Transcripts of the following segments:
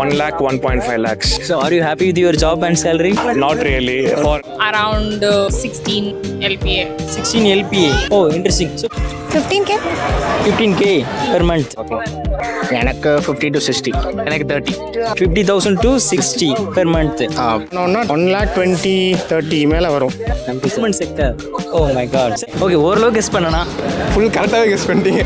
1 lakh, 1.5 lakhs. So are you happy with your job and salary? Not really. For around 16 LPA. 16 LPA. Oh, interesting. So 15K? 15K per month. எனக்கு 50 to 60. எனக்கு 30. 50,000 to 60 per month. இன்னொன்னா 1 lakh 20 30 மேலே வரும். Government sector. Oh my god. Okay, ஓரளவுக்கு guess பண்ணனா. Full கரெக்டாகவே guess பண்ணிட்டீங்க.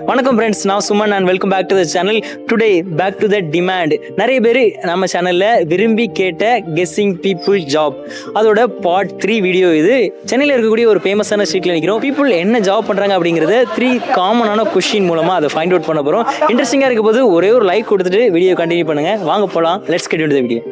வணக்கம் friends, நான் Suman and welcome back to the channel. Today back to the demand. நிறைய பேர் நம்ம சேனலில் விரும்பி கேட்ட கெஸ்ஸிங் பீப்புள் ஜாப் அதோட பார்ட் 3 வீடியோ இது. சென்னையில் இருக்கக்கூடிய ஒரு ஃபேமஸான ஸ்ட்ரீட்டில் நிற்கிறோம். பீப்புள் என்ன ஜாப் பண்ணுறாங்க அப்படிங்கிறத 3 காமனான கொஸ்டின் மூலமாக அதை ஃபைண்ட் அவுட் பண்ண போகிறோம். இன்ட்ரெஸ்டிங்காக இருக்க போது ஒரே ஒரு லைக் கொடுத்துட்டு வீடியோ கண்டினியூ பண்ணுங்கள். வாங்க போகலாம். Let's get into the video.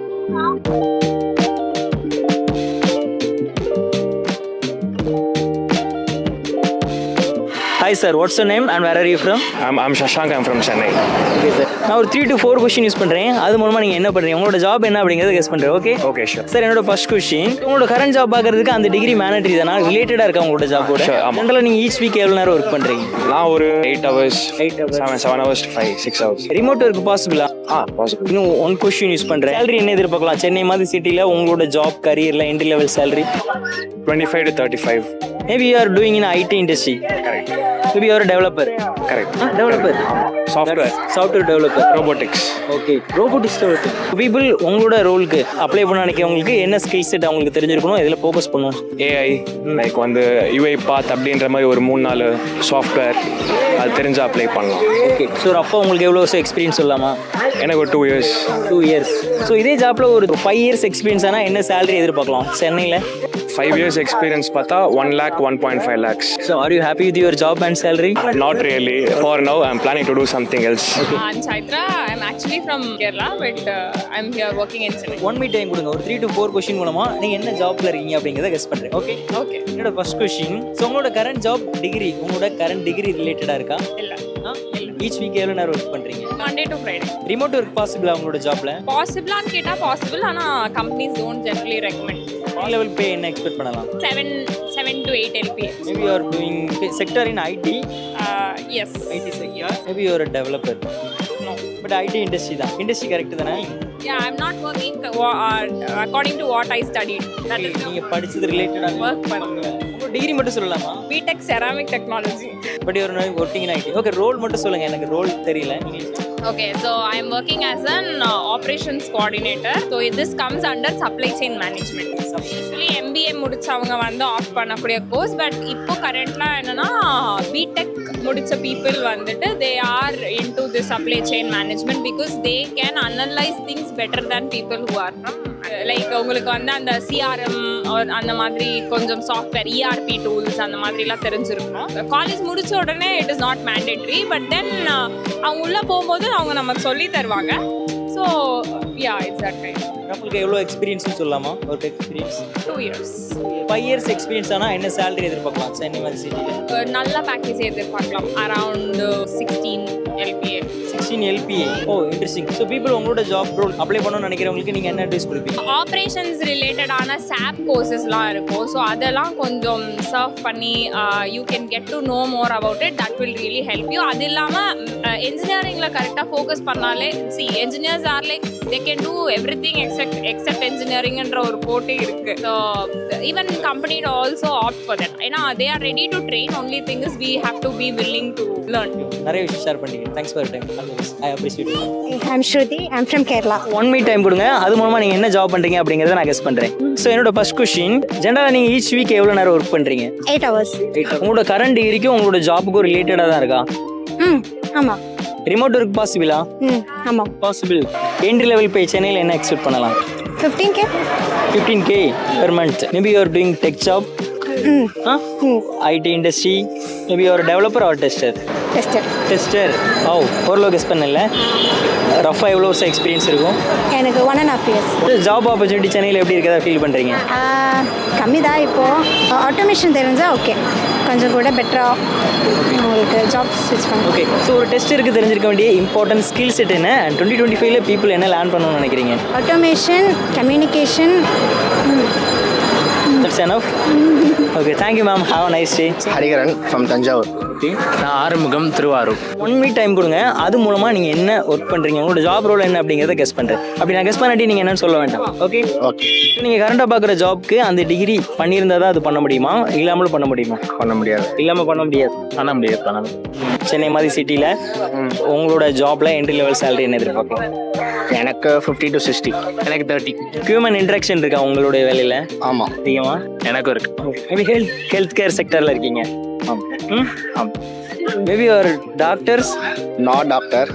Hi sir, what's your name and where are you from? I'm Shashank. I'm from Chennai. Okay sir. நான் ஒரு 3 to 4 கொஸ்டின் யூஸ் பண்ணுறேன். அது மூலமாக நீங்கள் என்ன பண்ணுறீங்க, உங்களோட ஜாப் என்ன அப்படிங்கிறத கெஸ் பண்ணுறேன். Okay Okay, sure. சார், என்னோட ஃபர்ஸ்ட் கொஸ்டின், உங்களோட கரண்ட் ஜாப் பார்க்கறதுக்கு அந்த டிகிரி மேண்டட்ரி தானா, ரிலேட்டடாக இருக்கா உங்களோட ஜாப்போட? Sure, ஆமாம். ஜென்ரலாக நீங்கள் ஈச் வீக் எவ்வளோ நேரம் ஒர்க் பண்ணுறீங்க? நான் ஒரு 8 hours, 8 hours. 7 hours to 6 hours. Remote work பாசிபிளா? Possible. இன்னும் 1 கொஸ்டின் யூஸ் பண்ணுறேன். சேலரி என்ன எதிர்பார்க்கலாம் சென்னை மாதிரி சிட்டியில் உங்களோட ஜாப் கரியரில் entry level salary? 25 to 35. Maybe you are doing in IT industry. Correct. Maybe you are developer. Correct. Developer, software developer. Robotics. Okay, robotics developer. People உங்களோட ரோலுக்கு அப்ளை பண்ண நினைக்கிறவங்களுக்கு என்ன ஸ்கில் செட் அவங்களுக்கு தெரிஞ்சிருக்கணும், இதில் ஃபோக்கஸ் பண்ணுவோம்? AI, லைக் வந்து UI பாத் அப்படின்ற மாதிரி ஒரு 3-4 சாஃப்ட்வேர் அது தெரிஞ்சு அப்ளை பண்ணலாம். ஓகே, ஸோ அப்போ உங்களுக்கு எவ்வளோ வருஷம் எக்ஸ்பீரியன்ஸ் சொல்லலாமா? எனக்கு ஒரு 2 years. 2 years. ஸோ இதே ஜாப்பில் ஒரு 5 years எக்ஸ்பீரியன்ஸ் ஆனால் என்ன சேலரி எதிர்பார்க்கலாம் சென்னையில்? 5 years experience பார்த்தா 1 lakh, 1.5 lakhs. So are you happy with your job and salary? Not really. For now, I'm planning to do something else. I'm Chaitra. I'm actually from Kerala, but I'm here working in Chennai. 1 minute time கொடுங்க. ஒரு 3 to 4 question மூலமாக நீங்கள் என்ன ஜாப்பில் இருக்கீங்க அப்படிங்கிறத guess பண்ணுறேன். Okay Okay. என்னோட ஃபர்ஸ்ட் கொஸ்டின், ஸோ உங்களோட கரண்ட் ஜாப் டிகிரி உங்களோட கரண்ட் டிகிரி ரிலேட்டடாக இருக்கா? இல்ல. ஈச் வீக் எவ்வளோ நேரம் ஒர்க் பண்ணுறீங்க? Monday to Friday. Remote work பாசிபிளா உங்களோட ஜாப்பில்? பாசிபிளான்னு கேட்டால் பாசிபிள், ஆனால் companies don't generally recommend. Level pay என்ன எக்ஸ்பெக்ட் பண்ணலாம்? 7 to 8 LPA. Maybe you are doing sector in IT. Yes. IT sector. Maybe you are a developer. No. But IT industry தான். Industry correct தானே? Yeah, I'm not working according to what I studied. That is the நீங்க படிச்சது ரிலேட்டடாக work பண்ணுங்க. உங்க degree மட்டும் சொல்லலாமா? BTech Ceramic Technology. But you are working in IT. Okay, role மட்டும் சொல்லுங்க, எனக்கு ரோல் தெரியல. Okay, so I'm working as an operations coordinator. So this comes under supply chain management. Usually MBA முடிச்சவங்க வந்து ஆப்ட் பண்ணக்கூடிய course, but இப்போ கரண்ட்ல என்னன்னா பிடெக் முடிச்ச பீப்புள் வந்துட்டு they are into the supply chain management because they can analyze things better than people who are from like உங்களுக்கு வந்து அந்த CRM அந்த மாதிரி கொஞ்சம் சாஃப்ட்வேர் ERP டூல்ஸ் அந்த மாதிரிலாம் தெரிஞ்சிருக்கணும். காலேஜ் முடிச்ச உடனே it is not mandatory, but then அவங்க உள்ளே போகும்போது அவங்க நமக்கு சொல்லி தருவாங்க. So yeah, it's that kind. உங்களுக்கு எவ்வளோ எக்ஸ்பீரியன்ஸ்னு சொல்லலாமா? Work experience 2 years. 5 years experience ஆனால் என்ன சேலரி எதிர்பார்க்கலாம் சென்னை மாதிரி சிட்டியில்? நல்ல பேக்கேஜ் எதிர்பார்க்கலாம். Around 16 LPA. 16 LPA. ஓ, இன்ட்ரெஸ்டிங். ஸோ பீப்புள் உங்களோட ஜாப் ரோல் அப்ளை பண்ணணும்னு நினைக்கிறவங்களுக்கு நீங்கள் என்ன அட்வைஸ் கொடுப்பீங்க? ஆப்ரேஷன்ஸ் ரிலேட்டடான SAP கோர்சஸ்லாம் இருக்கும். ஸோ அதெல்லாம் கொஞ்சம் சர்வ் பண்ணி you can get to know more about it. That will really help you. அது இல்லாமல் என்ஜினியரிங்கில் கரெக்டாக ஃபோக்கஸ் பண்ணாலே engineers are like they can do everything except என்ஜினியரிங்ன்ற ஒரு கோட்டே இருக்குது. So even company also opt for that. ஏன்னா they are ready to train. Only thing is we have to be willing to learn. நிறைய விஷயம் share பண்ணிக்கிறேன். Thanks for time. I appreciate you. I'm Shruti. I'm from Kerala. 1 minute time கொடுங்க. அது மூலமாக நீங்கள் என்ன job பண்ணுறீங்க அப்படிங்கிறத நான் கெஸ் பண்ணுறேன். ஸோ என்னோட ஃபர்ஸ்ட் கொஸ்டின், ஜென்ரலாக நீங்கள் ஈச் வீக் எவ்வளோ நேரம் ஒர்க் பண்ணுறீங்க? 8 hours. உங்களோட கரண்ட் டிகிரிக்கும் உங்களோட ஜாப்புக்கும் ரிலேட்டடாக தான் இருக்கா? ஆமாம். ரிமோட் ஒர்க் பாசிபிளா? ஆமாம். பாசிபிள். என்ட்ரி லெவல் பே சென்னையில் என்ன எக்ஸ்பெக்ட் பண்ணலாம்? 15K? 15K per month. Maybe you are doing tech job. IT industry. Maybe you are a developer or tester. Tester. ஓ, ஓரளவு கெஸ் பண்ணல. ரஃபாக எவ்வளோ வருஷம் எக்ஸ்பீரியன்ஸ் இருக்கும்? எனக்கு 1.5 years. ஜாப் ஆப்பர்ச்சுனிட்டி சென்னையில் எப்படி இருக்கிறதா ஃபீல் பண்ணுறீங்க? கம்மி தான். இப்போது ஆட்டோமேஷன் தெரிஞ்சால் ஓகே, கொஞ்சம் கூட பெட்டராக உங்களுக்கு ஜாப் ஸ்விட்ச் பண்ணுங்க. ஓகே, ஸோ ஒரு டெஸ்டருக்கு தெரிஞ்சிருக்க வேண்டிய இம்பார்ட்டன்ட் ஸ்கில் செட் என்ன? அண்ட் 2025 பீப்புள் என்ன லேர்ன் பண்ணணும்னு நினைக்கிறீங்க? Automation, communication. That's enough. Okay, thank you ma'am. Have a nice day. Hariharan from Thanjavur. Okay. நான் ஆறுமுகம் திருவாரூர். 1 வீக் டைம் கொடுங்க, அது மூலமாக நீங்கள் என்ன ஒர்க் பண்ணுறீங்க, உங்களோட ஜாப் ரோல் என்ன அப்படிங்கிறத கெஸ் பண்ணுறேன். அப்படி நான் கெஸ் பண்ணாட்டி நீங்கள் என்னன்னு சொல்ல வேண்டாம். Okay okay. நீங்கள் கரண்டாக பார்க்குற ஜாப்க்கு அந்த டிகிரி பண்ணியிருந்தா தான் அது பண்ண முடியுமா, இல்லாமலும் பண்ண முடியுமா? பண்ண முடியாது. இல்லாமல் பண்ண முடியாது. பண்ணலாம். சென்னை மாதிரி சிட்டியில் உங்களோட ஜாப்ல என்ட்ரி லெவல் சேலரி என்ன எதிர்பார்க்கலாம்? எனக்கு 50 to 60. எனக்கு 30. ஹியூமன் இன்ட்ராக்ஷன் இருக்கா உங்களுடைய வேலையில்? ஆமாம், அதிகமாக எனக்கும் இருக்கு. மேபி ஹெல்த் கேர் செக்டரில் இருக்கீங்க. ஆமாம். ஆமாம். மேபி ஒரு டாக்டர்ஸ், நான் டாக்டர்,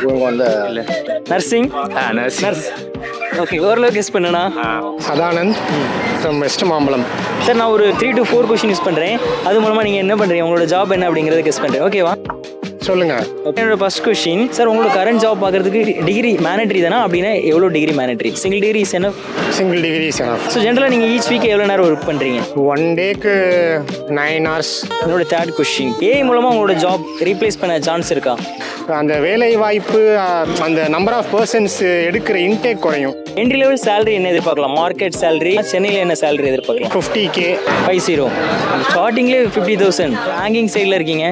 இவங்க வந்து இல்லை நர்சிங். நர்ஸ். ஓகே, ஓரளவுக்கு கெஸ் பண்ணுண்ணா. Sadanand from West Mambalam. Sir நான் ஒரு 3 to 4 கொஸ்டின் யூஸ் பண்ணுறேன், அது மூலமாக நீங்கள் என்ன பண்ணுறீங்க, உங்களோட ஜாப் என்ன அப்படிங்கிறத கெஸ் பண்ணுறேன். ஓகேவா? சொல்லுங்கள். என்னோட ஃபர்ஸ்ட் கொஸ்டின், சார் உங்களோட கரண்ட் ஜாப் பார்க்குறதுக்கு டிகிரி மேனட்ரி தானே? அப்படின்னா எவ்வளோ degree mandatory? Single degree is என்ன? Single degree is enough. So ஜென்ரலாக நீங்கள் ஈச் வீக் எவ்வளோ நேரம் ஒர்க் பண்ணுறீங்க? 1 டேக்கு 9 hours. என்னோட தேர்ட் கொஸ்டின், ஏஐ மூலமாக உங்களோட ஜாப் ரீப்ளேஸ் பண்ண சான்ஸ் இருக்கா? அந்த வேலை வாய்ப்பு, அந்த நம்பர் ஆஃப் பர்சன்ஸ் எடுக்கிற இன்டேக் குறையும். என்ட்ரி லெவல் சேலரி என்ன எதிர்பார்க்கலாம்? மார்க்கெட் சேலரி சென்னையில் என்ன சேலரி எதிர்பார்க்கலாம்? 50K. 50. ஸ்டார்டிங்லேயே 50,000. பேங்கிங் சைடில் இருக்கீங்க,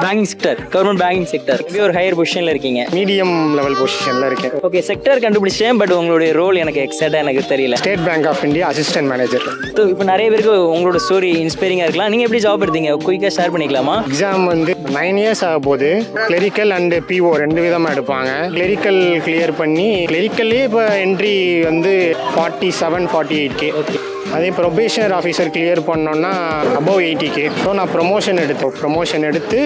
banking sector, government banking sector, இப்படி ஒரு ஹையர் பொசிஷனில் இருக்கீங்க. மீடியம் லெவல் பொசிஷனில் இருக்கேன். ஓகே, செக்டர் கண்டுபிடிச்சேன், பட் உங்களுடைய ரோல் எனக்கு எக்ஸாக்டாக எனக்கு தெரியல. State bank of India assistant manager. So இப்போ நிறைய பேருக்கு உங்களோட ஸ்டோரி இன்ஸ்பைரிங்காக இருக்கலாம். நீங்கள் எப்படி ஜாப் எடுத்தீங்க, குயிக்காக ஷேர் பண்ணிக்கலாமா? எக்ஸாம் வந்து 9 years ஆக போது கிளரிக்கல் அண்ட் PO 2 விதமாக எடுப்பாங்க. கிளரிக்கல் கிளியர் பண்ணி, கிளரிக்கல்லே இப்போ என்ட்ரி வந்து 47-48K. அதே ப்ரொபேஷனர் ஆஃபீஸர் கிளியர் பண்ணோன்னா above 80K. ஸோ நான் ப்ரொமோஷன் எடுத்து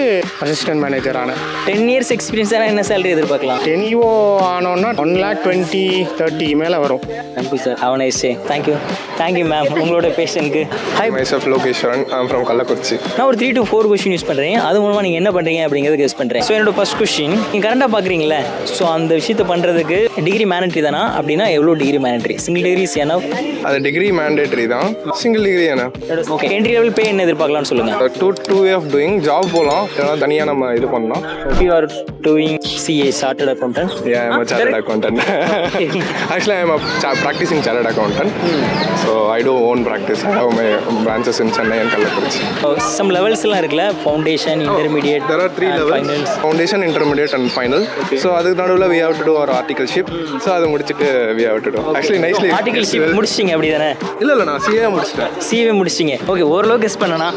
அசிஸ்டன்ட் மேனேஜர் ஆனேன். 10 years எக்ஸ்பீரியன்ஸ் என்ன சேலரி எதிர்பார்க்கலாம்? 10 EO ஆனோன்னா 1,20,30 மேலே வரும். Thank you sir, have nice day. Thank you ma'am, உங்களோட பேஷனுக்கு. Hi, myself Lokeshwaran. I'm from Kallakurchi. நான் ஒரு 3 to 4 கொஸ்டின் யூஸ் பண்ணுறேன், அது மூலமாக நீங்கள் என்ன பண்ணுறீங்க அப்படிங்கிறத கெஸ் பண்ணுறேன். ஸோ என்னோட ஃபர்ஸ்ட் கொஸ்டின், நீங்கள் கரண்டாக பார்க்குறீங்களே, ஸோ அந்த விஷயத்தை பண்ணுறதுக்கு டிகிரி மேனட்ரி தானா? அப்படின்னா எவ்வளோ degree mandatory? Single degree is enough? அது டிகிரி மேண்டேட்டரி தான். சிங்கிள் டிகிரி என்ன? ஓகே, என்ட்ரி லெவல் பே என்ன எதிர்பார்க்கலாம்னு சொல்லுங்கள். Two way of doing. Job போகலாம், இல்லைனா தனியாக நம்ம இது பண்ணலாம். You are doing CA, Chartered Accountant? Yeah, I'm a chartered accountant. Actually, I'm a practicing chartered accountant. So I do own practice. I have my branches in Chennai and Kallakurchi. Some levelsலாம் இருக்குல்ல, foundation, intermediate. There are 3 levels. Finals. Foundation, intermediate and final. So அதுக்கு நடுவில் we have to do our articleship. So அதை முடிச்சுட்டு we have to do. Actually nicely. Articleship முடிச்சிட்டிங்க அப்படி தானே? இல்லை நான் CA முடிச்சிட்டேன். CA முடிச்சிட்டிங்க. ஓகே, ஓரளவுக்கு கெஸ் பண்ணனா?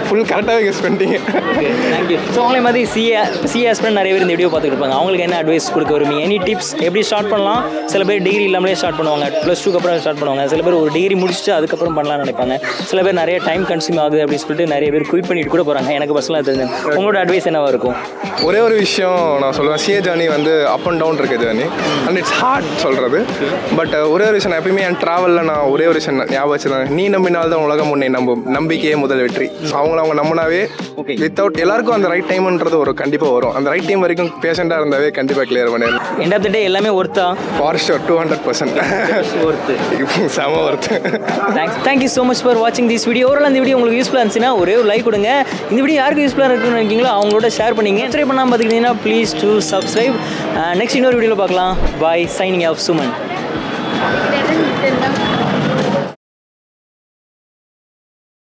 ஃபுல் கரெக்டாகவே கெஸ் பண்ணிட்டீங்க. Okay, thank you. ஸோ அவங்களே மாதிரி CA ஆஸ்பிரண்ட் நிறைய பேர் இந்த வீடியோ பார்த்துட்டு இருப்பாங்க. அவங்களுக்கு என்ன அட்வைஸ் கொடுக்க விரும்புங்க? Any tips? எப்படி ஸ்டார்ட் பண்ணலாம்? சில பேர் டிகிரி இல்லாமலே ஸ்டார்ட் பண்ணுவாங்க, +2க்கு அப்புறம் ஸ்டார்ட் பண்ணுவாங்க. சில பேர் ஒரு டிகிரி முடிச்சுட்டு அதுக்கப்புறம் பண்ணலாம்னு நினைப்பாங்க. சில பேர் நிறைய டைம் கன்சியூம் ஆகுது அப்படின்னு சொல்லிட்டு நிறைய பேர் குயிட் பண்ணிட்டு கூட போகிறாங்க. எனக்கு பர்சனலாக தெரிஞ்சு உங்களோட அட்வைஸ் என்னவா இருக்கும்? ஒரே ஒரு விஷயம் நான் சொல்லுவேன், CA ஜேர்னி வந்து அப் அண்ட் டவுன் இருக்க ஜேர்னி, அண்ட் இட்ஸ் ஹார்ட் சொல்கிறது. பட் ஒரே ஒரு விஷயம், நான் எப்பயுமே என் ட்ராவலில் நான் ஒரே ஒரு விஷயம் ஞாபகம் வச்சுருந்தேன், நீ நம்பினால்தான் உலகம் உன்னை நம்பும், நம்பிக்கையே முதல் வெற்றி. ஸோ அவங்க நம்பினாவே வித்தவுட் எல்லாருக்கும் அந்த ரைட் டைம்ன்றது ஒரு கண்டிப்பாக வரும். அந்த ரைட் டைம் வரைக்கும் பேஷண்ட்டாக இருந்தாவே கண்டிப்பாக கிளியர் பண்ணிடலாம். எண்ட் ஆஃப் த டே எல்லாமே ஒர்த்தா? For sure 200% worth. செம worth. Thank you so much for வாட்சிங் திஸ் வீடியோ. ஓரளவு இந்த வீடியோ உங்களுக்கு யூஸ்ஃபுல்லாக இருந்துச்சுன்னா ஒரே ஒரு லைக் கொடுங்க. இந்த வீடியோ யாருக்கு யூஸ்ஃபுல்லாக இருக்குன்னு நினைக்கிங்களோ அவங்களோட ஷேர் பண்ணிங்க. சப்ஸ்கிரைப் பண்ணாமல் பார்த்துக்கிட்டீங்கன்னா ப்ளீஸ் டு சப்ஸ்கிரைப். நெக்ஸ்ட் இன்னொரு வீடியோவில் பார்க்கலாம். பாய், சைனிங் ஆஃப் சுமன்.